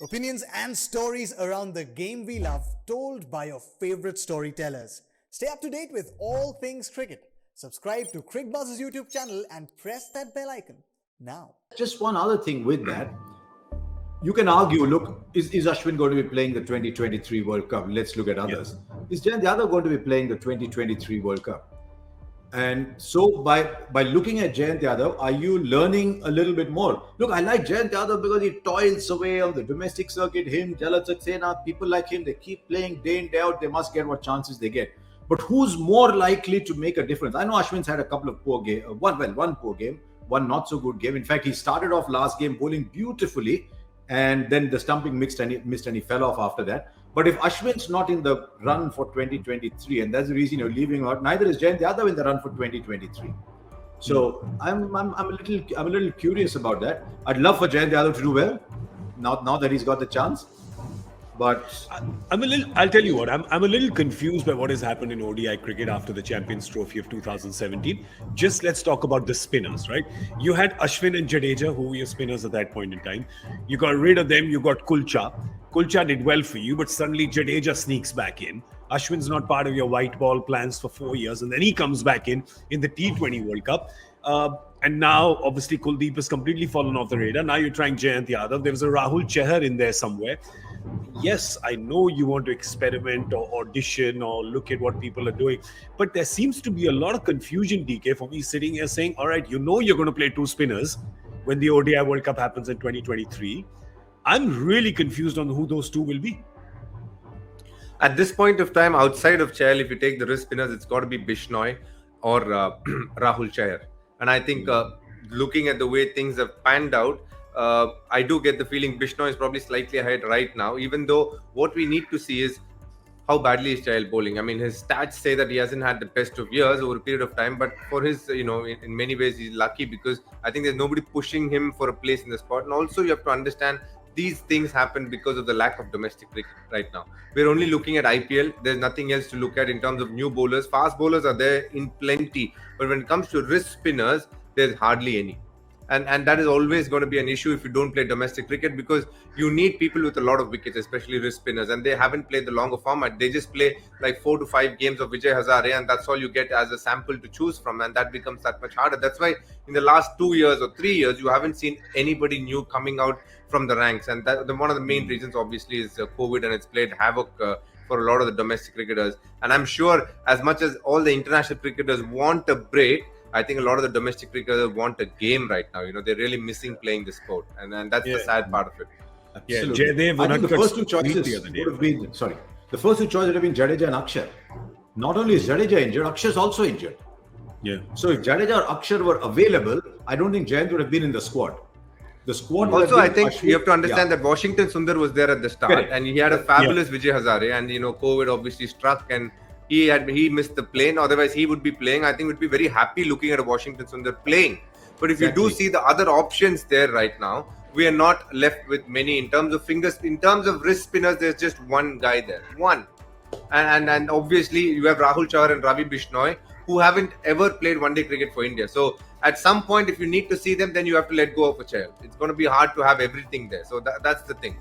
Opinions and stories around the game we love, told by your favorite storytellers. Stay up to date with all things cricket. Subscribe to Cricbuzz's YouTube channel and press that bell icon now. Just one other thing with that. You can argue, look, is Ashwin going to be playing the 2023 World Cup? Let's look at others. Is Jayant going to be playing the 2023 World Cup? And so by looking at Jayant Yadav, are you learning a little bit more? Look, I like Jayant Yadav because he toils away on the domestic circuit. Him, Jalaj Saxena, people like him, they keep playing day in, day out. They must get what chances they get. But who's more likely to make a difference? I know Ashwin's had a couple of poor games, one poor game, one not so good game. In fact, he started off last game bowling beautifully, and then the stumping missed and he fell off after that. But if Ashwin's not in the run for 2023, and that's the reason you're leaving out, neither is Jayant Yadav in the run for 2023. So I'm a little curious about that. I'd love for Jayant Yadav to do well now that he's got the chance. But I'll tell you what, I'm a little confused by what has happened in ODI cricket after the Champions Trophy of 2017. Just let's talk about the spinners, right? You had Ashwin and Jadeja, who were your spinners at that point in time. You got rid of them, you got Kulcha. Kulcha did well for you, but suddenly Jadeja sneaks back in. Ashwin's not part of your white ball plans for 4 years, and then he comes back in the T20 World Cup. And now, obviously, Kuldeep has completely fallen off the radar. Now you're trying Jayant Yadav. There was a Rahul Chahar in there somewhere. Yes, I know you want to experiment or audition or look at what people are doing, but there seems to be a lot of confusion, DK, for me sitting here saying, all right, you know you're going to play two spinners when the ODI World Cup happens in 2023. I'm really confused on who those two will be. At this point of time, outside of Chahal, if you take the wrist spinners, it's got to be Bishnoi or Rahul Chahar. And I think looking at the way things have panned out, I do get the feeling Bishnoi is probably slightly ahead right now, even though what we need to see is how badly is Chahal bowling. I mean, his stats say that he hasn't had the best of years over a period of time, but for his, in many ways, he's lucky because I think there's nobody pushing him for a place in the spot. And also you have to understand these things happen because of the lack of domestic cricket right now. We're only looking at IPL. There's nothing else to look at in terms of new bowlers. Fast bowlers are there in plenty, but when it comes to wrist spinners, there's hardly any. And that is always going to be an issue if you don't play domestic cricket, because you need people with a lot of wickets, especially wrist spinners, and they haven't played the longer format. They just play like 4 to 5 games of Vijay Hazare, and that's all you get as a sample to choose from, and that becomes that much harder. That's why in the last 2 years or 3 years, you haven't seen anybody new coming out from the ranks, and one of the main reasons obviously is COVID, and it's played havoc for a lot of the domestic cricketers. And I'm sure as much as all the international cricketers want a break, I think a lot of the domestic cricketers want a game right now. They're really missing playing the sport, and that's the sad part of it. Absolutely. I think the first two choices would have been the first two choices would have been Jadeja and Akshar. Not only is Jadeja injured, Akshar is also injured. Yeah. So if Jadeja or Akshar were available, I don't think Jayant would have been in the squad. The squad. Also, I think you have to understand that Washington Sundar was there at the start, and he had a fabulous Vijay Hazare, and COVID obviously struck, and he missed the plane. Otherwise, he would be playing. I think we'd be very happy looking at a Washington Sundar playing. But if you do see the other options there right now, we are not left with many in terms of fingers. In terms of wrist spinners, there's just one guy there, one, and obviously you have Rahul Chahar and Ravi Bishnoi, who haven't ever played one-day cricket for India. So at some point, if you need to see them, then you have to let go of a Chahal. It's going to be hard to have everything there. So that's the thing.